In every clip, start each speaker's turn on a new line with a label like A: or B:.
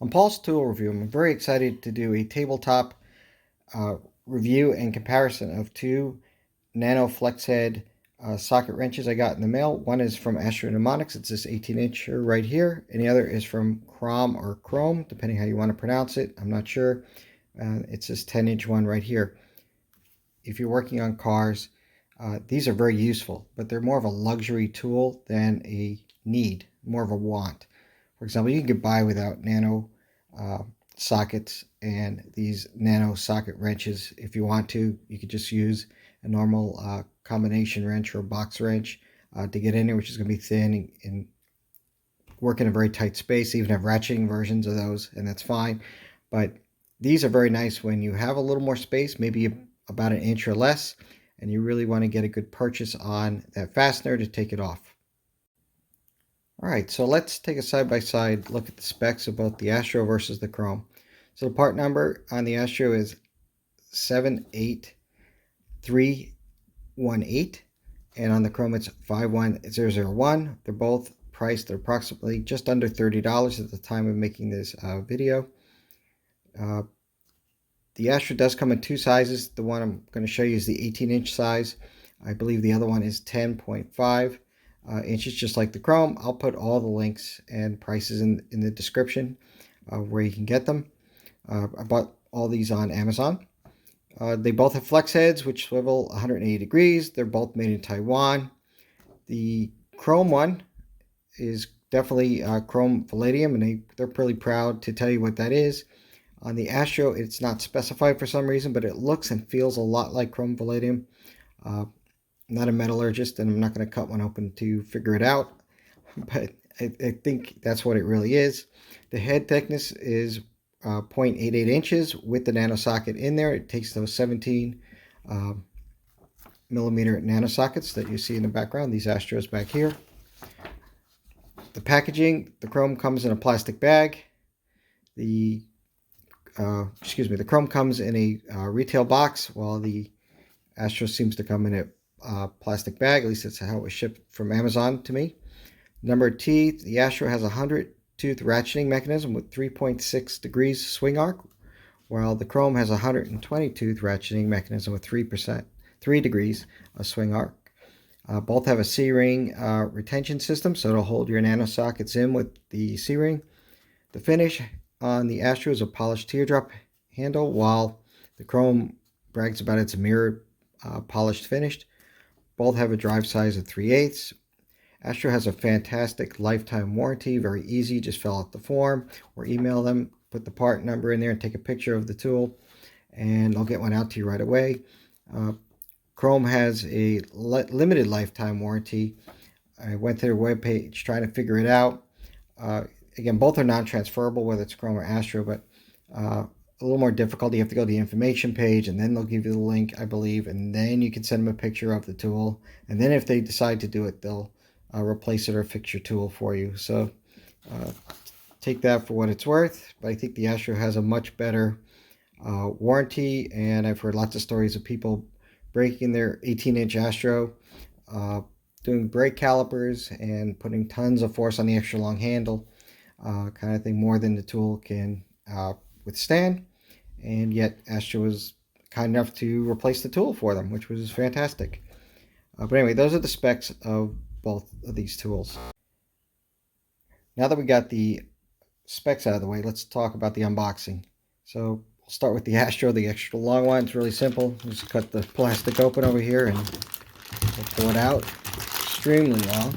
A: On Paul's tool review, I'm very excited to do a tabletop review and comparison of two Nano Flex Head socket wrenches I got in the mail. One is from Astro Pneumatics, it's this 18-incher right here, and the other is from CROM or Chrome, depending how you want to pronounce it. I'm not sure. It's this 10-inch one right here. If you're working on cars, these are very useful, but they're more of a luxury tool than a need, more of a want. For example, you can get by without nano sockets and these nano socket wrenches. If you want to, you could just use a normal combination wrench or a box wrench to get in there, which is going to be thin and work in a very tight space. They even have ratcheting versions of those, and that's fine. But these are very nice when you have a little more space, maybe about an inch or less, and you really want to get a good purchase on that fastener to take it off. All right, so let's take a side-by-side look at the specs of both the Astro versus the Chrome. So the part number on the Astro is 78318, and on the Chrome it's 51001. They're both priced at approximately just under $30 at the time of making this video. The Astro does come in two sizes. The one I'm going to show you is the 18-inch size. I believe the other one is 10.5 inches, just like the Chrome. I'll put all the links and prices in the description where you can get them. I bought all these on Amazon. They both have flex heads, which swivel 180 degrees. They're both made in Taiwan. The Chrome one is definitely Chrome Vanadium, and they're pretty proud to tell you what that is. On the Astro, it's not specified for some reason, but it looks and feels a lot like Chrome Vanadium. I'm not a metallurgist, and I'm not going to cut one open to figure it out, but I think that's what it really is. The head thickness is 0.88 inches with the nano socket in there. It takes those 17 millimeter nano sockets that you see in the background, these Astros back here. The packaging, the Chrome comes in a plastic bag. The Chrome comes in a retail box, while the Astro seems to come in a plastic bag. At least that's how it was shipped from Amazon to me. Number of teeth, the Astro has a 100-tooth ratcheting mechanism with 3.6 degrees swing arc, while the Chrome has a 120-tooth ratcheting mechanism with 3 degrees of swing arc. Both have a C-ring retention system, so it'll hold your nano sockets in with the C-ring. The finish on the Astro is a polished teardrop handle, while the Chrome brags about its mirror polished finish. Both have a drive size of 3/8. Astro has a fantastic lifetime warranty, very easy. Just fill out the form or email them, put the part number in there, and take a picture of the tool, and they'll get one out to you right away. Chrome has a limited lifetime warranty. I went to their webpage trying to figure it out. Again, both are non-transferable, whether it's Chrome or Astro, but a little more difficult. You have to go to the information page, and then they'll give you the link, I believe, and then you can send them a picture of the tool. And then if they decide to do it, they'll replace it or fix your tool for you. So take that for what it's worth. But I think the Astro has a much better warranty, and I've heard lots of stories of people breaking their 18-inch Astro, doing brake calipers and putting tons of force on the extra long handle, kind of thing, more than the tool can withstand. And yet Astro was kind enough to replace the tool for them, which was fantastic. But anyway, those are the specs of both of these tools. Now that we got the specs out of the way, let's talk about the unboxing. So we'll start with the Astro, the extra long one. It's really simple. Just cut the plastic open over here and we'll pull it out. Extremely long.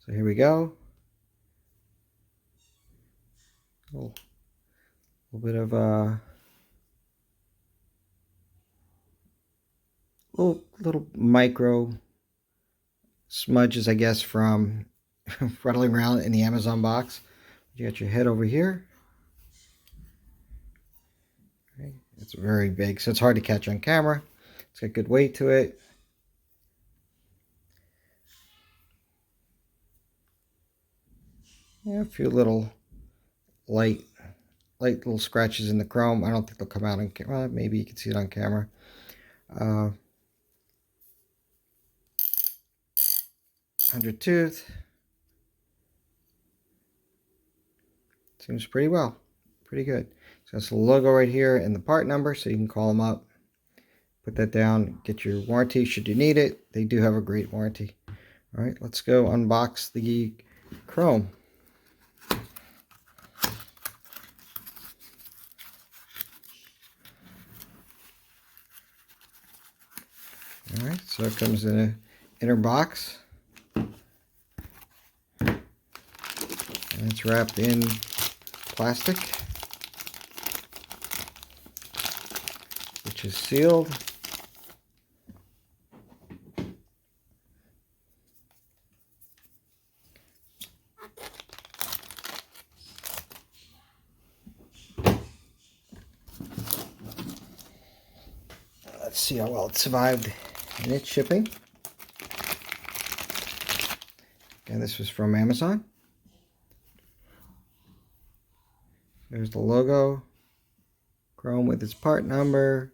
A: So here we go. A little bit of little micro smudges, I guess, from rattling around in the Amazon box. You got your head over here. Okay. It's very big, so it's hard to catch on camera. It's got good weight to it. Yeah, a few little light little scratches in the Chrome. I don't think they'll come out on camera. Well, maybe you can see it on camera. 100 tooth. Seems pretty well. Pretty good. So that's the logo right here and the part number, so you can call them up. Put that down, get your warranty should you need it. They do have a great warranty. All right, let's go unbox the Chrome. All right, so it comes in an inner box. And it's wrapped in plastic, which is sealed. Let's see how well it survived in its shipping. And this was from Amazon. There's the logo, Chrome with its part number.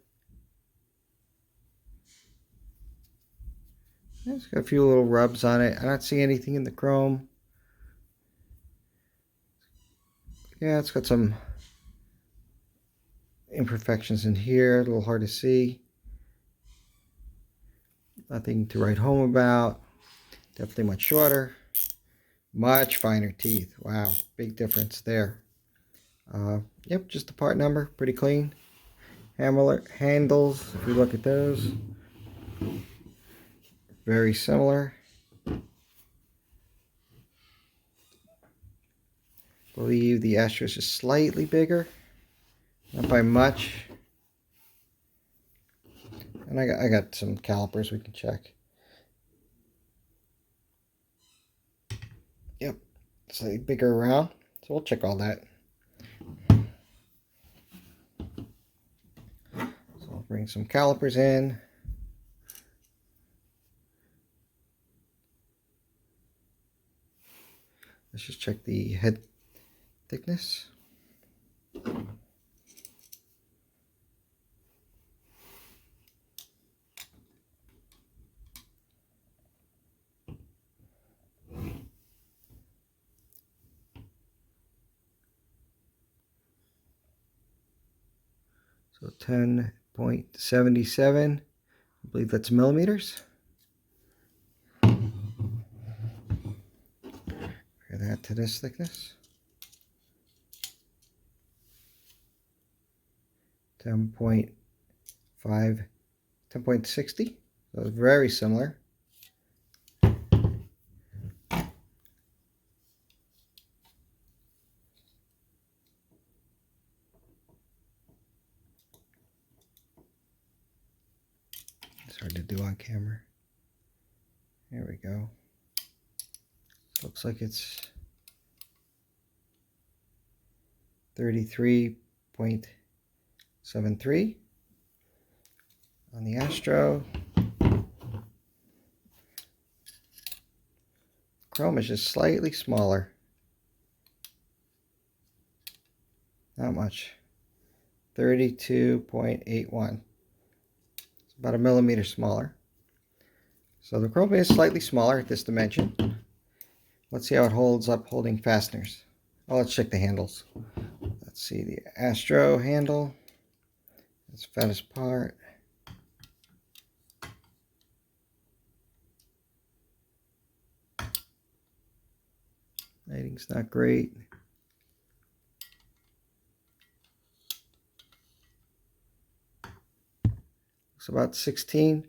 A: It's got a few little rubs on it. I don't see anything in the Chrome. Yeah, it's got some imperfections in here, a little hard to see. Nothing to write home about. Definitely much shorter. Much finer teeth. Wow, big difference there. Yep, just the part number, pretty clean. Handles, if you look at those, very similar. I believe the Astro is just slightly bigger, not by much. And I got some calipers we can check. Yep, slightly bigger around, so we'll check all that. So I'll bring some calipers in. Let's just check the head thickness. So 10.77, I believe that's millimeters. Compare that to this thickness. 10.5, 10.60, so it's very similar. It's hard to do on camera. There we go. Looks like it's 33.73 on the Astro. Chrome is just slightly smaller. Not much. 32.81. It's about a millimeter smaller. So the Chrome is slightly smaller at this dimension. Let's see how it holds up holding fasteners. Oh, let's check the handles. Let's see the Astro handle. That's the fattest part. Lighting's not great. Looks about 16.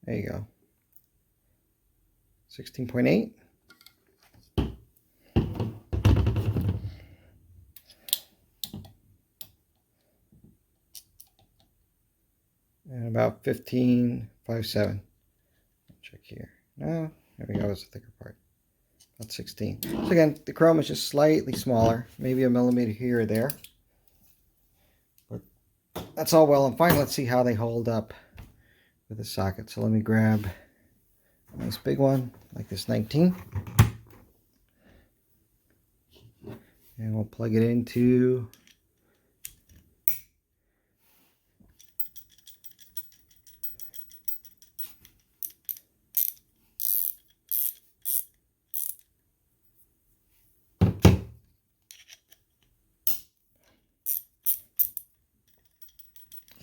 A: There you go. 16.8. And about 15.57. Check here. No, there we go. It's a thicker part. About 16. So again, the Chrome is just slightly smaller, maybe a millimeter here or there. But that's all well and fine. Let's see how they hold up with the socket. So let me grab a nice big one, like this 19. And we'll plug it into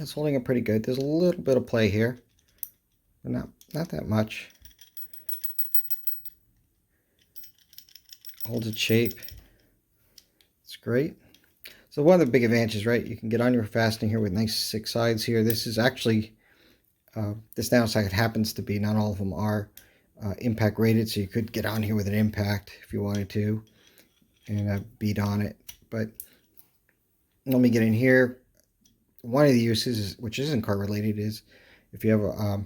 A: It's holding it pretty good. There's a little bit of play here, but not that much. Holds its shape. It's great. So one of the big advantages, right? You can get on your fastening here with nice 6 sides here. This is actually this nano socket happens to be, not all of them are impact rated, so you could get on here with an impact if you wanted to and beat on it. But let me get in here. One of the uses, which isn't car related, is if you have a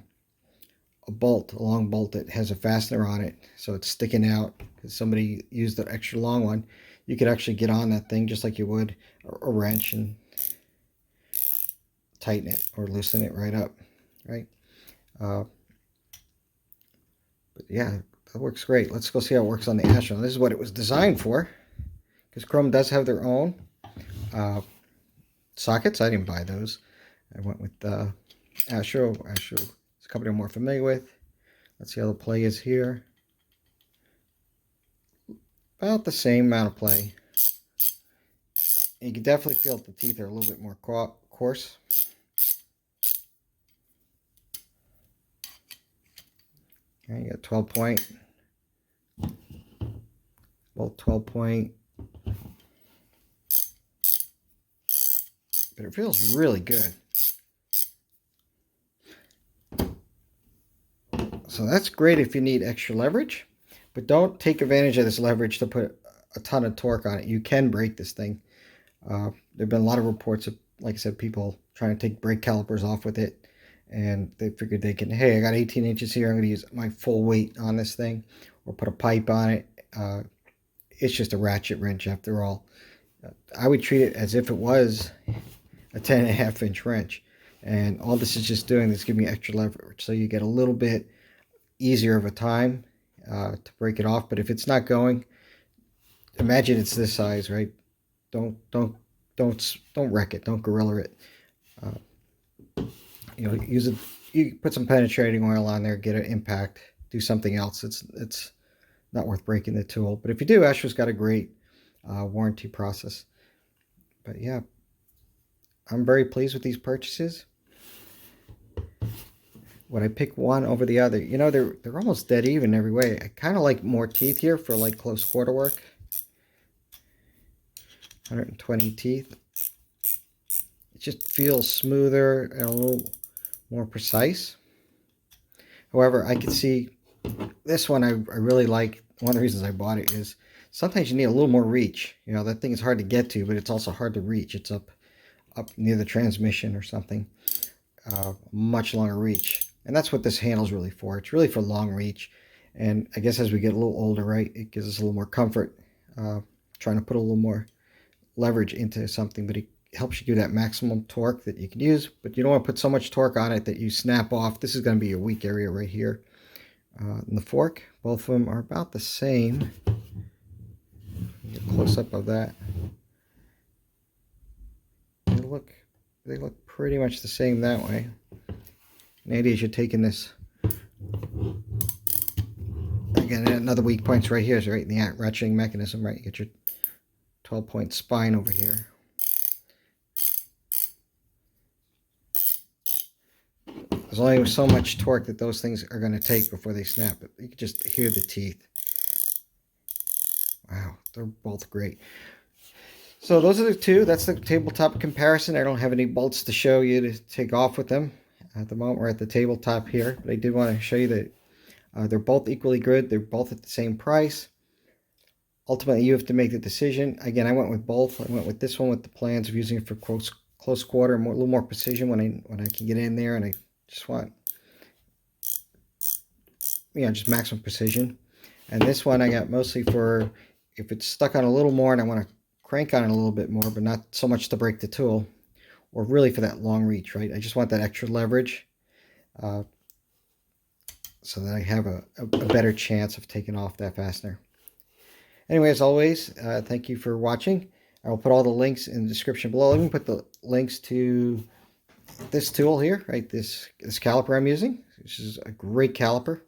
A: bolt, a long bolt that has a fastener on it, so it's sticking out because somebody used an extra long one, you could actually get on that thing just like you would a wrench and tighten it or loosen it right up, right? But yeah, that works great. Let's go see how it works on the Astro. This is what it was designed for, because Chrome does have their own sockets. I didn't buy those. I went with Astro. Astro is a company I'm more familiar with. Let's see how the play is here. About the same amount of play. And you can definitely feel that the teeth are a little bit more coarse. Okay, you got 12 point. Both 12 point. But it feels really good. So that's great if you need extra leverage, but don't take advantage of this leverage to put a ton of torque on it. You can break this thing. There have been a lot of reports of, like I said, people trying to take brake calipers off with it, and they figured they can, hey, I got 18 inches here, I'm going to use my full weight on this thing, or put a pipe on it. It's just a ratchet wrench after all. I would treat it as if it was a 10.5-inch wrench, and all this is just doing is giving you extra leverage, so you get a little bit easier of a time to break it off. But if it's not going, imagine it's this size, right? Don't wreck it. Don't gorilla it. You know, use it. You put some penetrating oil on there, get an impact, do something else. It's not worth breaking the tool. But if you do, Astro's got a great warranty process. But yeah, I'm very pleased with these purchases. Would I pick one over the other? You know, they're almost dead even every way. I kind of like more teeth here for like close quarter work. 120 teeth. It just feels smoother and a little more precise. However, I can see this one I really like. One of the reasons I bought it is sometimes you need a little more reach. You know, that thing is hard to get to, but it's also hard to reach. It's up near the transmission or something. Much longer reach. And that's what this handle's really for. It's really for long reach. And I guess as we get a little older, right, it gives us a little more comfort trying to put a little more leverage into something, but it helps you do that maximum torque that you can use, but you don't want to put so much torque on it that you snap off. This is going to be your weak area right here. And the fork, both of them are about the same. Get a close-up of that. They look pretty much the same that way. And the idea is you're taking this, again, another weak point right here is right in the ratcheting mechanism, right? You get your 12-point spine over here. There's only so much torque that those things are going to take before they snap. You can just hear the teeth. Wow, they're both great. So those are the two. That's the tabletop comparison. I don't have any bolts to show you to take off with them. At the moment, we're at the tabletop here. But I did want to show you that they're both equally good. They're both at the same price. Ultimately, you have to make the decision. Again, I went with both. I went with this one with the plans of using it for close quarter, a little more precision when I can get in there, and I just want, you know, just maximum precision. And this one I got mostly for if it's stuck on a little more and I want to crank on it a little bit more, but not so much to break the tool, or really for that long reach, right? I just want that extra leverage so that I have a better chance of taking off that fastener. Anyway, as always, thank you for watching. I will put all the links in the description below. Let me put the links to this tool here, right? This caliper I'm using, which is a great caliper.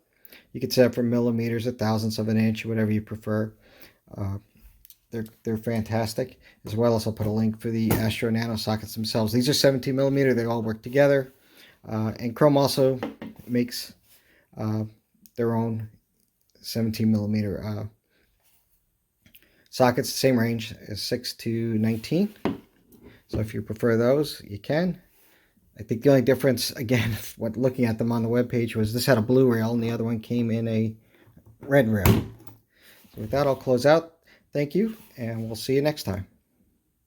A: You can set it for millimeters, a thousandths of an inch, whatever you prefer. They're fantastic. As well as I'll put a link for the Astro Nano sockets themselves. These are 17 millimeter. They all work together. And Chrome also makes their own 17 millimeter sockets, same range as 6 to 19. So if you prefer those, you can. I think the only difference, again, what looking at them on the web page, was this had a blue rail and the other one came in a red rail. So with that, I'll close out. Thank you, and we'll see you next time.